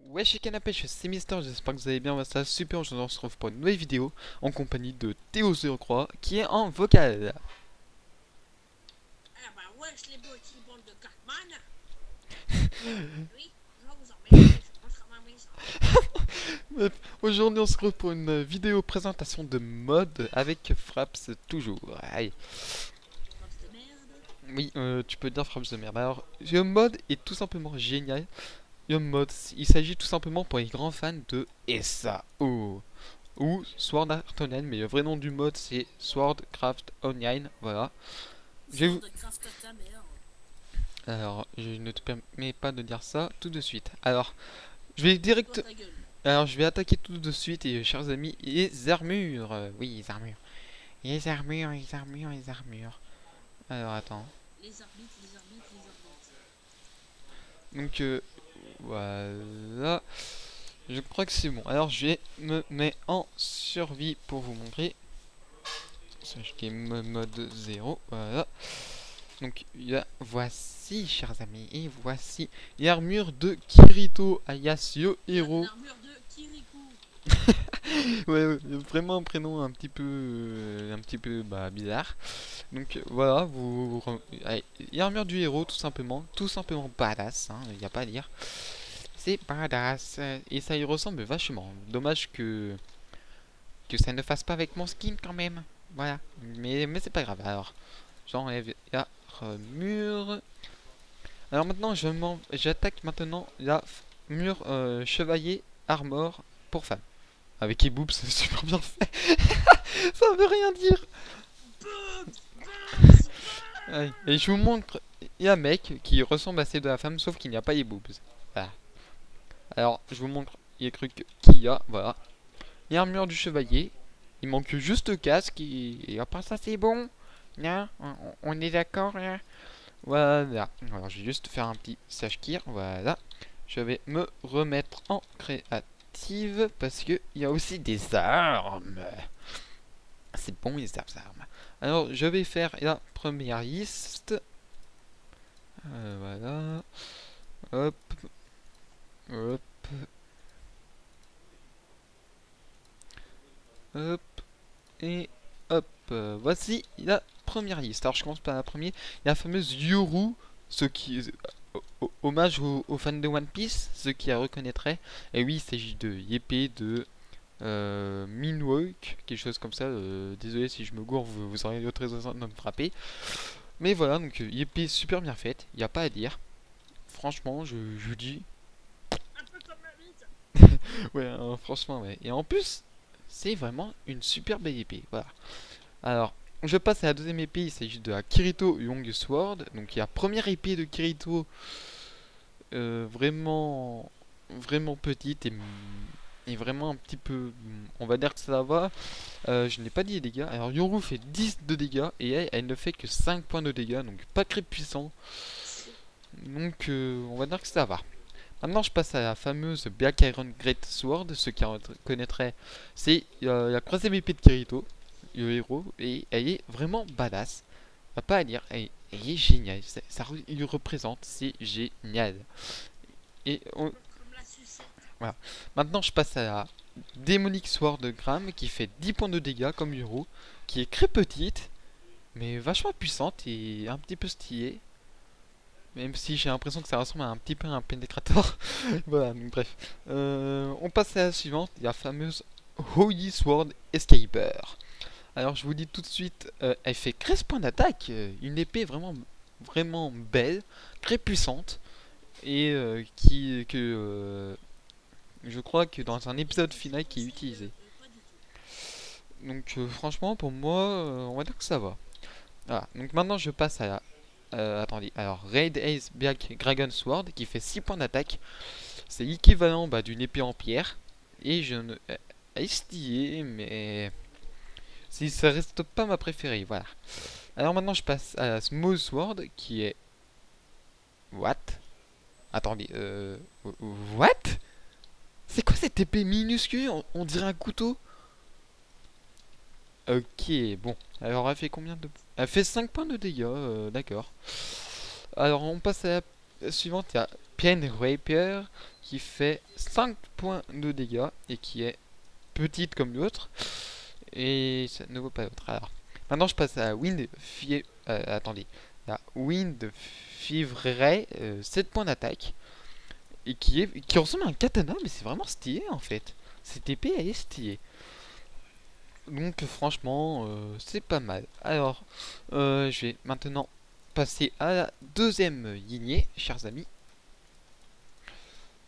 Ouais, chez Canapé, c'est Mister, j'espère que vous allez bien, ça va super, aujourd'hui on se retrouve pour une nouvelle vidéo en compagnie de Théo03 qui est en vocal. Ah bah wesh les petits bandes de Cartman. Oui, je vais vous emmerder, je rentre à ma maison. Bref, aujourd'hui on se retrouve pour une vidéo présentation de mode avec Fraps toujours. Aïe. Frappe de merde. Oui, tu peux dire Fraps de merde. Alors, le mode est tout simplement génial. Le mode, il s'agit tout simplement pour les grands fans de SAO ou Sword Art Online, mais le vrai nom du mode c'est Sword Craft Online, voilà. Je vais Sors vous... de craft ta mère. Alors, je ne te permets pas de dire ça tout de suite. Alors, je vais Toi direct... ta gueule. Alors, je vais attaquer tout de suite, et chers amis, les armures. Oui, les armures. Les armures, les armures, les armures. Alors, attends. Les arbitres, les arbitres, les arbitres. Donc, voilà. Je crois que c'est bon. Alors, je vais me mettre en survie pour vous montrer. Sachez qu'il est mode 0. Voilà. Donc, voici, chers amis, et voici l'armure de Kirito alias Yo Hero. L'armure de Kirikou. Ouais, vraiment un prénom un petit peu bah, bizarre. Donc voilà, allez, l'armure du héros, tout simplement badass, hein, y a pas à dire. C'est badass, et ça y ressemble vachement. Dommage que ça ne fasse pas avec mon skin quand même. Voilà, mais c'est pas grave. Alors, j'enlève l'armure. Alors maintenant, j'attaque maintenant la mur chevalier armor pour femme. Avec Eboop, c'est super bien fait. Ça veut rien dire. Ouais. Et je vous montre, il y a un mec qui ressemble à celle de la femme, sauf qu'il n'y a pas les boobs. Voilà. Alors, je vous montre les trucs qu'il y a, voilà. L'armure du chevalier, il manque juste le casque, et à part ça, c'est bon. Là, on est d'accord, là. Voilà. Alors, je vais juste faire un petit sashkir, voilà. Je vais me remettre en créative, parce que il y a aussi des armes. C'est bon, les armes. Alors, je vais faire la première liste. Voilà. Hop. Hop. Hop. Et hop. Voici la première liste. Alors, je commence par la première. La fameuse Yoru. Ce qui... hommage aux fans de One Piece. Ceux qui la reconnaîtraient. Et oui, il s'agit de Yeppei de... Minwalk, quelque chose comme ça. Désolé si je me gourre, vous aurez d'autres raisons de me frapper. Mais voilà, donc Yeppei super bien faite, il n'y a pas à dire. Franchement, je dis. Un peu comme ma bite. Ouais, franchement, ouais. Et en plus, c'est vraiment une super belle épée. Voilà. Alors, je passe à la deuxième épée, il s'agit de la Kirito Long Sword. Donc, il y a la première épée de Kirito, vraiment, vraiment petite et vraiment un petit peu. On va dire que ça va. Je n'ai pas dit les dégâts. Alors, Yoru fait 10 de dégâts et elle ne fait que 5 points de dégâts. Donc, pas très puissant. Donc, on va dire que ça va. Maintenant, je passe à la fameuse Black Iron Great Sword. Ceux qui reconnaîtraient, c'est la troisième épée de Kirito, le héros, et elle est vraiment badass. On va pas à dire, elle est géniale. Il représente, c'est génial. Et Comme la sucette. voilà. Maintenant, je passe à la Demonic Sword de Gram qui fait 10 points de dégâts comme héros, qui est très petite, mais vachement puissante et un petit peu stylée. Même si j'ai l'impression que ça ressemble à un petit peu à un pénétrateur. Voilà, donc bref. On passe à la suivante, la fameuse Holy Sword Escaper. Alors je vous dis tout de suite, elle fait 13 points d'attaque. Une épée vraiment, vraiment belle, très puissante. Et je crois que dans un épisode final qui est utilisé. Pas du tout. Donc franchement, pour moi, on va dire que ça va. Voilà, donc maintenant je passe à la attendez, alors Raid Ace Black Dragon Sword qui fait 6 points d'attaque. C'est l'équivalent d'une épée en pierre. Et je ne. Elle est stylée, mais. Si ça reste pas ma préférée, voilà. Alors maintenant je passe à la Small Sword qui est. What? Attendez, What? C'est quoi cette épée minuscule? On dirait un couteau? Ok, bon. Alors elle fait combien de. Elle fait 5 points de dégâts, d'accord. Alors on passe à suivante, il y a Pen Rapier qui fait 5 points de dégâts et qui est petite comme l'autre. Et ça ne vaut pas l'autre. Alors, maintenant je passe à Wind Fever. Attendez. La Wind Fever, 7 points d'attaque. Et qui ressemble à un katana, mais c'est vraiment stylé en fait. Cette épée elle est stylée. Donc franchement, c'est pas mal. Alors, je vais maintenant passer à la deuxième lignée, chers amis.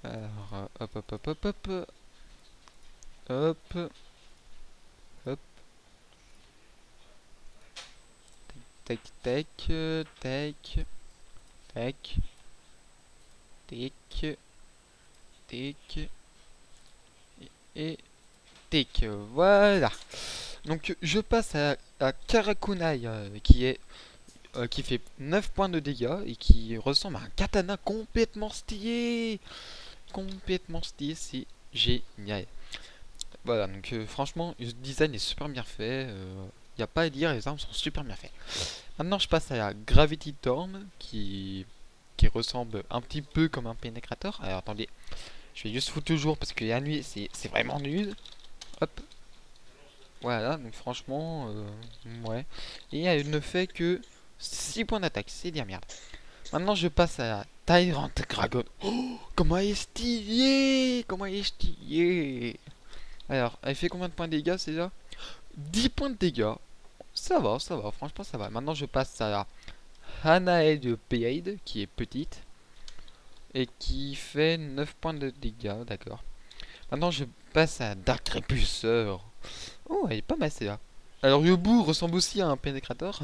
Alors, hop, hop, hop, hop, hop. Hop. Hop. Tac, tac, tac. Tac. Tac. Tac. Et tac. Voilà. Donc je passe à Karakunai qui fait 9 points de dégâts et qui ressemble à un katana complètement stylé. Complètement stylé, c'est génial. Voilà, donc franchement, le design est super bien fait. Y a pas à dire, les armes sont super bien faites. Maintenant, je passe à la Gravity Storm qui ressemble un petit peu comme un pénétrateur. Alors attendez, je vais juste foutre le jour parce que la nuit c'est vraiment nul. Hop. Voilà, donc franchement, ouais. Et elle ne fait que 6 points d'attaque, c'est de la merde. Maintenant, je passe à la Tyrant Dragon. Oh, comment elle est stylée! Comment elle est stylée! Alors, elle fait combien de points de dégâts, c'est là? 10 points de dégâts. Ça va, franchement, ça va. Maintenant, je passe à la Hanae de Peide, qui est petite. Et qui fait 9 points de dégâts, d'accord. Maintenant, je passe à Dark Repulsor. Oh, elle est pas mal, celle-là. Alors, Yobu ressemble aussi à un pénétrateur.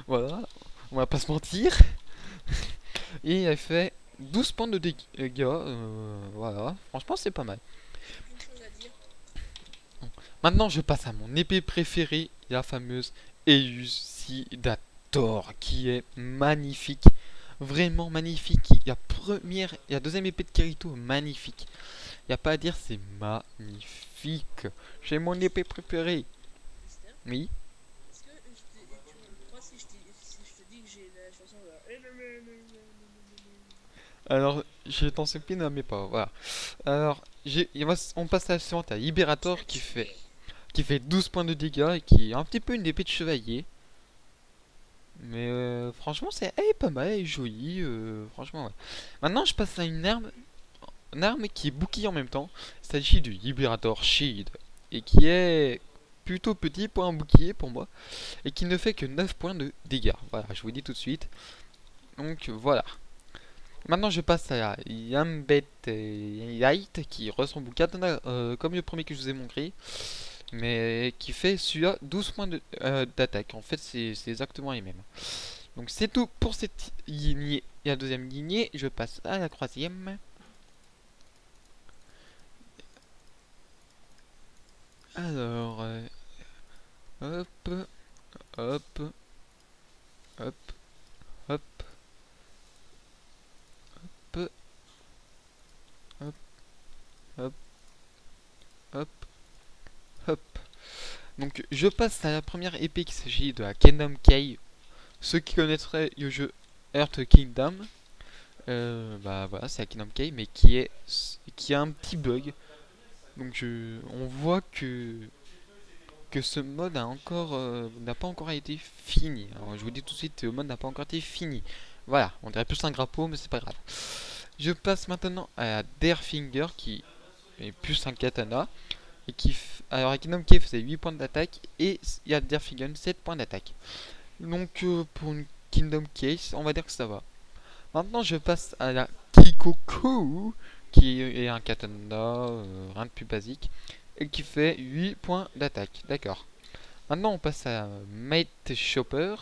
Voilà, on va pas se mentir. Et elle fait 12 points de dégâts. Voilà, franchement, c'est pas mal. Une chose à dire. Maintenant, je passe à mon épée préférée, la fameuse Elucidator, qui est magnifique. Vraiment magnifique. La deuxième épée de Kirito, magnifique. Il n'y a pas à dire, c'est magnifique. J'ai mon épée préférée. Mister, Oui. est-ce que tu crois si je te dis que j'ai la chanson de... Alors, je t'en supplie, ne mais pas. Voilà. Alors, on passe à la suivante à Liberator qui fait 12 points de dégâts et qui est un petit peu une épée de chevalier. Mais franchement, elle est pas mal, elle est jolie. Franchement, ouais. Maintenant, je passe à une arme qui est bouclier en même temps. Il s'agit du Liberator Shield et qui est plutôt petit pour un bouclier pour moi et qui ne fait que 9 points de dégâts. Voilà, je vous dis tout de suite. Donc voilà. Maintenant, je passe à la Yambet Light qui ressemble au katana comme le premier que je vous ai montré. Mais qui fait celui-là 12 points d'attaque. En fait, c'est exactement les mêmes. Donc c'est tout pour cette lignée. Et la deuxième lignée, je passe à la troisième. Alors, hop, hop, hop, hop, hop, hop, hop, hop, hop. Donc je passe à la première épée qui s'agit de la Kingdom Key. Ceux qui connaîtraient le jeu Earth Kingdom, bah voilà, c'est la Kingdom Key, mais qui a un petit bug. Donc on voit que ce mode n'a pas encore été fini. Alors je vous dis tout de suite, le mode n'a pas encore été fini. Voilà, on dirait plus un grappeau, mais c'est pas grave. Je passe maintenant à Darefinger qui est plus un katana. Et alors à Kingdom Key faisait 8 points d'attaque et il y a Darefinger 7 points d'attaque. Donc pour une Kingdom Case, on va dire que ça va. Maintenant je passe à la Kikoku qui est un katana, rien de plus basique, et qui fait 8 points d'attaque. D'accord. Maintenant on passe à Mate Chopper,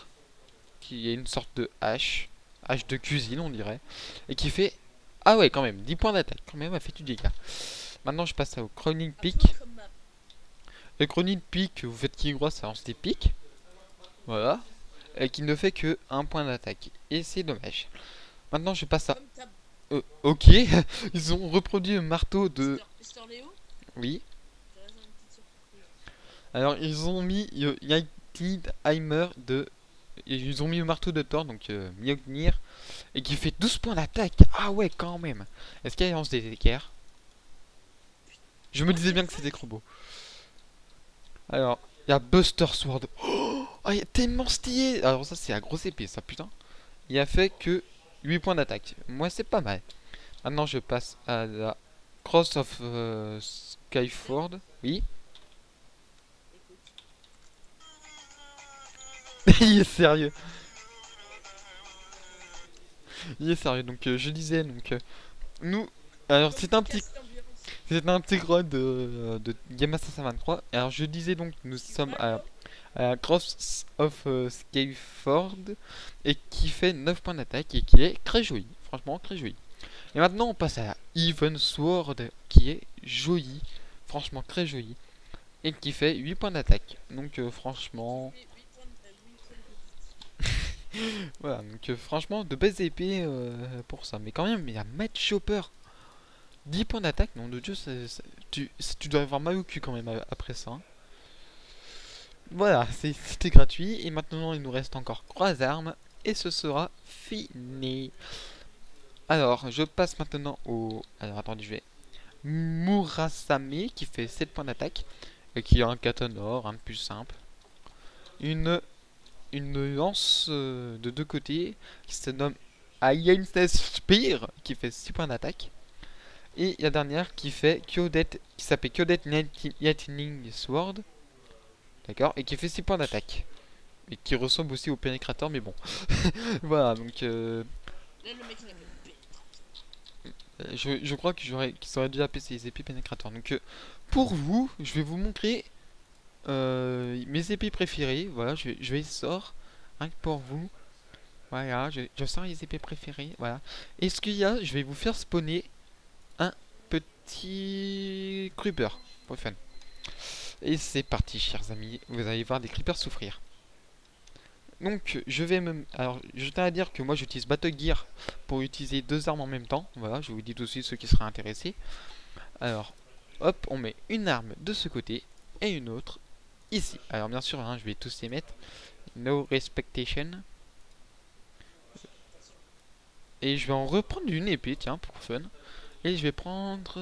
qui est une sorte de hache de cuisine on dirait, et qui fait... Ah ouais quand même, 10 points d'attaque, quand même elle fait du dégât. Maintenant je passe au Chronic Peak. Le Chronic Peak, vous faites qui gros, ça lance des pics. Voilà. Et qui ne fait que 1 point d'attaque. Et c'est dommage. Maintenant je passe à... ok, ils ont reproduit le marteau de... Mister Léo, Oui. j'ai raison, une petite surprise. Alors ils ont mis Heimer de ils ont mis le marteau de Thor, donc Mjolnir, et qui fait 12 points d'attaque. Ah ouais, quand même. Est-ce qu'elle lance des équerres? Je me disais bien que c'était Crobo. Alors, il y a Buster Sword. Oh, il est tellement stylé. Alors ça, c'est la grosse épée, ça, putain. Il a fait que 8 points d'attaque. Moi, c'est pas mal. Maintenant, je passe à la Cross of Skyford. Oui. Écoute. Il est sérieux. Il est sérieux. Donc, je disais, donc, nous... Alors, Donc, c'est il un petit... casse l'ambiance. C'est un petit run de Game 523. Alors, je disais donc, nous Tu sommes vas à Cross of Skyford et qui fait 9 points d'attaque et qui est très joli. Franchement, très joli. Et maintenant, on passe à la Even Sword qui est jolie. Franchement, très jolie. Et qui fait 8 points d'attaque. Donc, franchement, 8 points de vie. voilà. Donc, franchement, de belles épées pour ça. Mais quand même, il y a Matt Chopper. 10 points d'attaque, nom de Dieu, tu dois avoir mal au cul quand même après ça, hein. Voilà, c'était gratuit. Et maintenant, il nous reste encore 3 armes. Et ce sera fini. Alors, je passe maintenant au... Alors, attendez, je vais... Murasame, qui fait 7 points d'attaque. Et qui a un katana, un de plus simple. Une, une lance de deux côtés, qui se nomme Iron Spear, qui fait 6 points d'attaque. Et la dernière qui fait Kyodet, qui s'appelle Kyodet Lightning Sword. D'accord. Et qui fait 6 points d'attaque. Et qui ressemble aussi au pénétrateur, mais bon. Voilà, donc Là, le mec, il appelle je crois que qu'ils auraient dû appeler ces épées pénétrateurs. Donc pour vous, je vais vous montrer mes épées préférées. Voilà, je vais les sortir rien que pour vous. Voilà, je sors les épées préférées. Voilà. Et ce qu'il y a, je vais vous faire spawner un petit creeper pour le fun. Et c'est parti, chers amis. Vous allez voir des creepers souffrir. Donc, je vais me... Alors, je tiens à dire que moi, j'utilise Battle Gear pour utiliser 2 armes en même temps. Voilà, je vous dis aussi ceux qui seraient intéressés. Alors, hop, on met une arme de ce côté et une autre ici. Alors, bien sûr, hein, je vais tous les mettre. No Respectation. Et je vais en reprendre une épée, tiens, pour fun. Et je vais prendre...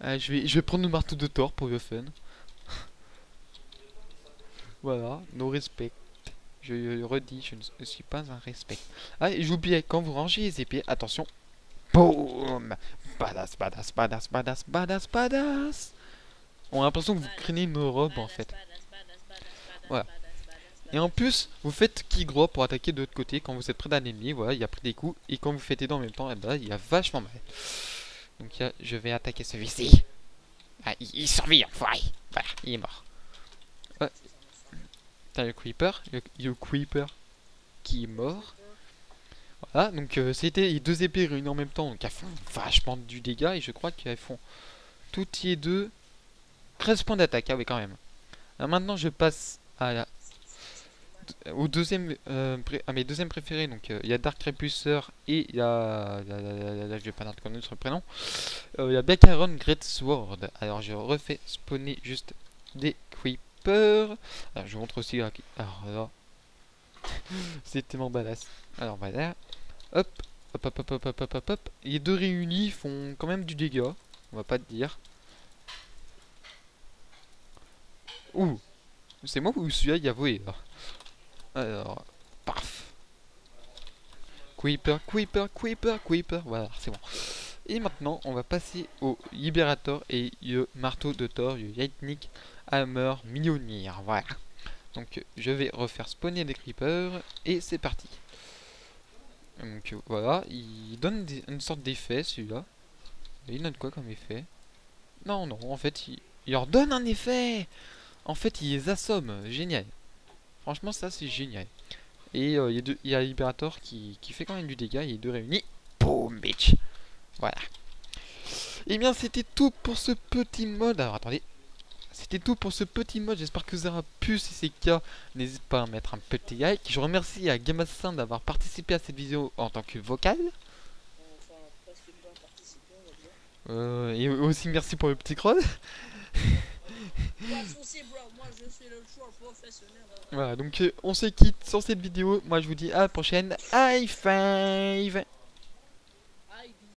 je vais prendre le marteau de Thor pour le fun. Voilà, no respect. Je le redis, je ne suis pas un respect. Ah, et j'oubliais, quand vous rangez les épées, attention. Boum. Badass, badass, badass, badass, badass, badass. On a l'impression que vous craignez une robe en fait. Voilà. Et en plus, vous faites qui gros pour attaquer de l'autre côté quand vous êtes près d'un ennemi. Voilà, il a pris des coups. Et quand vous faites les dents en même temps, eh ben, il a vachement mal. Donc là, je vais attaquer celui-ci. Ah, il survit, enfoiré. Voilà, il est mort. T'as le creeper, le creeper qui est mort. Voilà, donc c'était les deux épées réunies en même temps, donc elles font vachement du dégât et je crois qu'elles font toutes les deux 13 points d'attaque, ah oui quand même. Alors maintenant je passe à au deuxième, à mes deuxièmes préférés, donc il y a Dark Repuser et il y a, je vais pas connaître le prénom, il y a Bakaron Great Sword. Alors je refais spawner juste des creepers. Alors je vous montre aussi, alors là, c'est tellement badass. Alors voilà. Hop, hop, hop, hop, hop, hop, hop, hop, hop. Les deux réunis font quand même du dégât. On va pas te dire. Ouh, c'est moi ou celui-là il a volé là. Alors, paf. Creeper, Creeper, Creeper, Creeper. Voilà, c'est bon. Et maintenant, on va passer au Liberator et le marteau de Thor, le Lightning Hammer Mjolnir. Voilà. Donc, je vais refaire spawner des creepers et c'est parti. Donc voilà, il donne une sorte d'effet celui-là. Il donne quoi comme effet? Non, non, en fait, il leur donne un effet. En fait, il les assomme. Génial. Franchement, ça, c'est génial. Et il y a Liberator qui fait quand même du dégât. Il est deux réunis. Boom, bitch. Voilà. Et bien, c'était tout pour ce petit mode. Alors, attendez. C'était tout pour ce petit mode. J'espère que vous aurez pu. Si c'est le cas, n'hésitez pas à mettre un petit like. Je remercie à Game Assassin d'avoir participé à cette vidéo en tant que vocal. Enfin, presque pas participer, on va dire. Et aussi merci pour le petit crawl. Pas de soucis, bro. Moi, je suis le joueur professionnel. Voilà, donc on se quitte sur cette vidéo. Moi je vous dis à la prochaine. High five! Aïe.